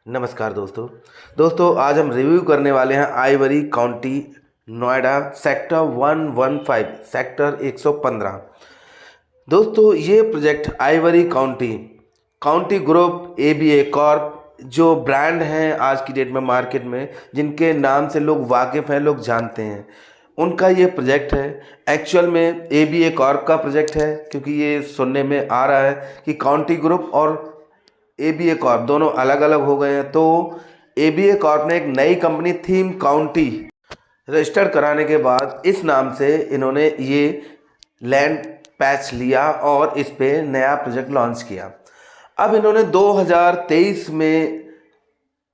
नमस्कार दोस्तों आज हम रिव्यू करने वाले हैं Ivory county Noida sector 115 sector 115। दोस्तों ये project Ivory county group ABA Corp जो ब्रांड हैं आज की डेट में मार्केट में, जिनके नाम से लोग वाकिफ़ हैं, लोग जानते हैं, उनका ये प्रोजेक्ट है। एक्चुअल में एबीए कॉर्प का प्रोजेक्ट है, क्योंकि ये सुनने में आ रहा है कि काउंटी ग्रुप और एबीए कॉर्प दोनों अलग अलग हो गए हैं। तो एबीए कॉर्प ने एक नई कंपनी थीम काउंटी रजिस्टर कराने के बाद इस नाम से इन्होंने ये लैंड पैच लिया और इस पे नया प्रोजेक्ट लॉन्च किया। अब इन्होंने 2023 में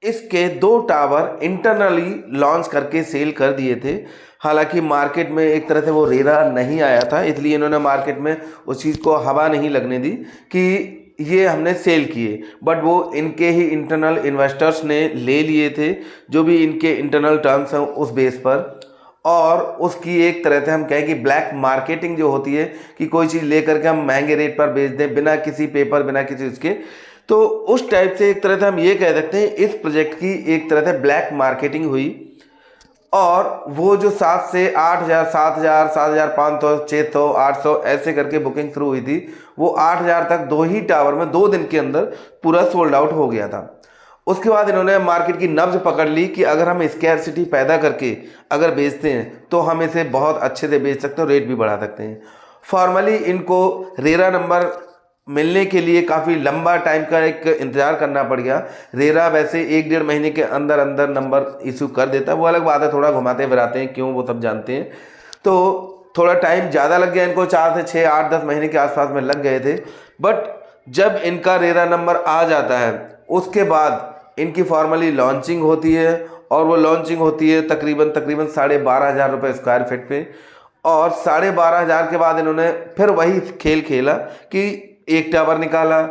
इसके 2 टावर इंटरनली लॉन्च करके सेल कर दिए थे। हालांकि मार्केट में एक तरह से वो रेरा नहीं आया था, इसलिए इन्होंने मार्केट में उस चीज़ को हवा नहीं लगने दी कि ये हमने सेल किए, बट वो इनके ही इंटरनल इन्वेस्टर्स ने ले लिए थे, जो भी इनके इंटरनल टर्म्स हैं उस बेस पर। और उसकी एक तरह से हम कहें कि ब्लैक मार्केटिंग जो होती है कि कोई चीज़ लेकर के हम महंगे रेट पर बेच दें बिना किसी पेपर, बिना किसी उसके, तो उस टाइप से एक तरह से हम ये कह सकते हैं इस प्रोजेक्ट की एक तरह से ब्लैक मार्केटिंग हुई। और वो जो 7 से 8,000, 7,000, 7,500, 600, 800 ऐसे करके बुकिंग शुरू हुई थी, वो 8,000 तक 2 ही टावर में 2 दिन के अंदर पूरा सोल्ड आउट हो गया था। उसके बाद इन्होंने मार्केट की नब्ज पकड़ ली कि अगर हम स्कैरसिटी पैदा करके अगर बेचते हैं तो हम इसे बहुत अच्छे से बेच सकते हैं, रेट भी बढ़ा सकते हैं। फॉर्मली इनको रेरा नंबर मिलने के लिए काफ़ी लंबा टाइम का एक इंतज़ार करना पड़ गया। रेरा वैसे 1-1.5 महीने के अंदर अंदर नंबर इशू कर देता है, वो अलग बात है, थोड़ा घुमाते फिराते हैं, क्यों वो सब जानते हैं। तो थोड़ा टाइम ज़्यादा लग गया इनको, 4 से 6, 8, 10 महीने के आसपास में लग गए थे। बट जब इनका रेरा नंबर आ जाता है उसके बाद इनकी फॉर्मली लॉन्चिंग होती है, और वो लॉन्चिंग होती है तकरीबन 12,500 रुपये स्क्वायर फीट पे। और 12,500 के बाद इन्होंने फिर वही खेल खेला कि एक टावर निकाला,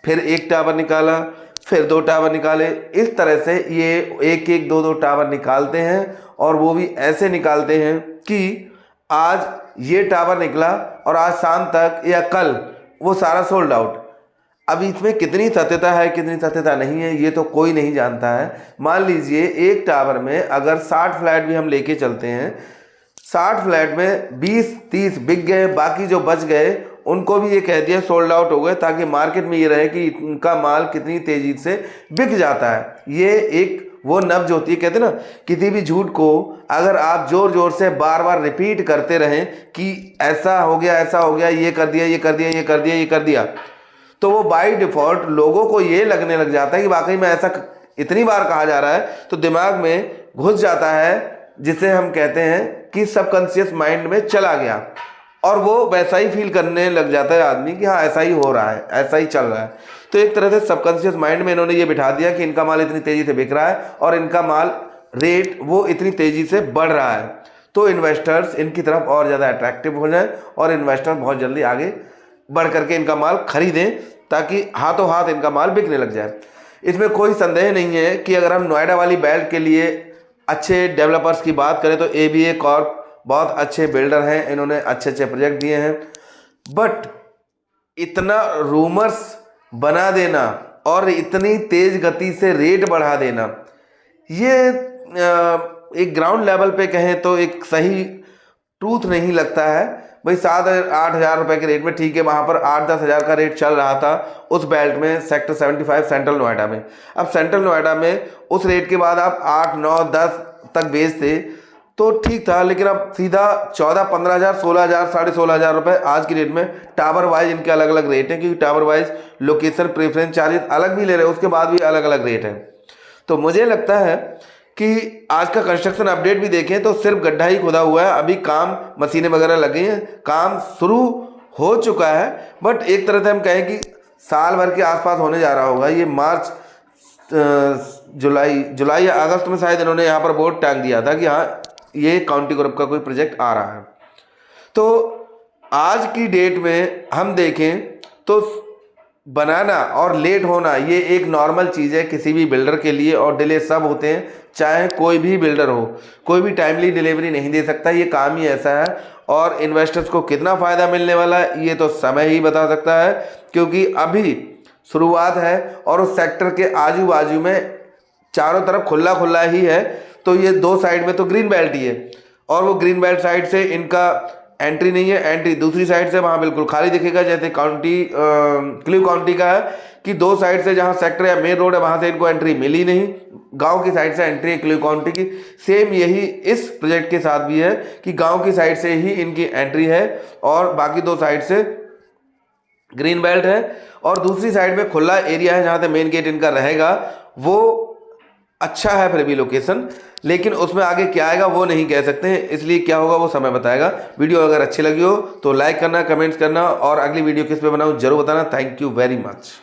फिर एक टावर निकाला, फिर 2 टावर निकाले। इस तरह से ये 1-1, 2-2 टावर निकालते हैं, और वो भी ऐसे निकालते हैं कि आज ये टावर निकला और आज शाम तक या कल वो सारा सोल्ड आउट। अब इसमें कितनी सत्यता है, कितनी सत्यता नहीं है, ये तो कोई नहीं जानता है। मान लीजिए एक टावर में अगर 60 फ्लैट भी हम लेके चलते हैं, 60 फ्लैट में 20-30 बिक गए, बाकी जो बच गए उनको भी ये कह दिया सोल्ड आउट हो गए, ताकि मार्केट में ये रहे कि इनका माल कितनी तेजी से बिक जाता है। ये एक वो नब्ज होती है, कहते हैं ना, किसी भी झूठ को अगर आप जोर जोर से बार बार रिपीट करते रहें कि ऐसा हो गया, ऐसा हो गया, ये कर दिया, ये कर दिया, ये कर दिया, ये कर दिया, तो वो बाय डिफॉल्ट लोगों को ये लगने लग जाता है कि वाकई में ऐसा इतनी बार कहा जा रहा है, तो दिमाग में घुस जाता है, जिसे हम कहते हैं कि सबकॉन्शियस माइंड में चला गया, और वो वैसा ही फील करने लग जाता है आदमी कि हाँ ऐसा ही हो रहा है, ऐसा ही चल रहा है। तो एक तरह से सबकॉन्शियस माइंड में इन्होंने ये बिठा दिया कि इनका माल इतनी तेजी से बिक रहा है और इनका माल रेट वो इतनी तेजी से बढ़ रहा है, तो इन्वेस्टर्स इनकी तरफ और ज़्यादा अट्रैक्टिव हो जाए और इन्वेस्टर बहुत जल्दी आगे बढ़ करके इनका माल खरीदें, ताकि हाथों हाथ इनका माल बिकने लग जाए। इसमें कोई संदेह नहीं है कि अगर हम नोएडा वाली बेल्ट के लिए अच्छे डेवलपर्स की बात करें तो एबीए कॉर्प बहुत अच्छे बिल्डर हैं, इन्होंने अच्छे अच्छे प्रोजेक्ट दिए हैं। बट इतना रूमर्स बना देना और इतनी तेज गति से रेट बढ़ा देना, ये एक ग्राउंड लेवल पे कहें तो एक सही ट्रूथ नहीं लगता है। भाई 7-8 हज़ार रुपये के रेट में ठीक है, वहाँ पर 8-10 हज़ार का रेट चल रहा था उस बेल्ट में, सेक्टर 75 सेंट्रल नोएडा में। अब सेंट्रल नोएडा में उस रेट के बाद आप 8, 9, 10 तक बेचते तो ठीक था, लेकिन अब सीधा 14-15 हज़ार, 16 हज़ार, 16,500 रुपये आज की रेट में। टावर वाइज इनके अलग अलग रेट हैं, क्योंकि tower wise location preference charges अलग भी ले रहे हैं, उसके बाद भी अलग अलग रेट हैं। तो मुझे लगता है कि आज का कंस्ट्रक्शन अपडेट भी देखें तो सिर्फ गड्ढा ही खुदा हुआ है, अभी काम मशीनें वगैरह लगी हैं, काम शुरू हो चुका है। बट एक तरह से हम कहें कि साल भर के आसपास होने जा रहा होगा, ये मार्च, जुलाई या अगस्त में शायद इन्होंने यहाँ पर बोर्ड टांग दिया था कि हाँ ये काउंटी ग्रुप का कोई प्रोजेक्ट आ रहा है। तो आज की डेट में हम देखें तो बनाना और लेट होना ये एक नॉर्मल चीज़ है किसी भी बिल्डर के लिए, और डिले सब होते हैं, चाहे कोई भी बिल्डर हो, कोई भी टाइमली डिलीवरी नहीं दे सकता, ये काम ही ऐसा है। और इन्वेस्टर्स को कितना फ़ायदा मिलने वाला है ये तो समय ही बता सकता है, क्योंकि अभी शुरुआत है और उस सेक्टर के आजू बाजू में चारों तरफ खुला खुला ही है, तो ये दो साइड में तो ग्रीन बेल्ट ही है, और वो ग्रीन बेल्ट साइड से इनका एंट्री नहीं है। एंट्री दूसरी साइड से वहाँ बिल्कुल खाली दिखेगा, जैसे काउंटी क्ल्यू काउंटी का है कि दो साइड से जहाँ सेक्टर या मेन रोड है वहाँ से इनको एंट्री मिली नहीं, गांव की साइड से एंट्री है क्ल्यू काउंटी की। सेम यही इस प्रोजेक्ट के साथ भी है कि गांव की साइड से ही इनकी एंट्री है और बाकी दो साइड से ग्रीन बेल्ट है, और दूसरी साइड में खुला एरिया है जहाँ से मेन गेट इनका रहेगा। वो अच्छा है फिर भी लोकेशन, लेकिन उसमें आगे क्या आएगा वो नहीं कह सकते हैं, इसलिए क्या होगा वो समय बताएगा। वीडियो अगर अच्छी लगी हो तो लाइक करना, कमेंट्स करना, और अगली वीडियो किस पे बनाऊँ जरूर बताना। Thank you very much.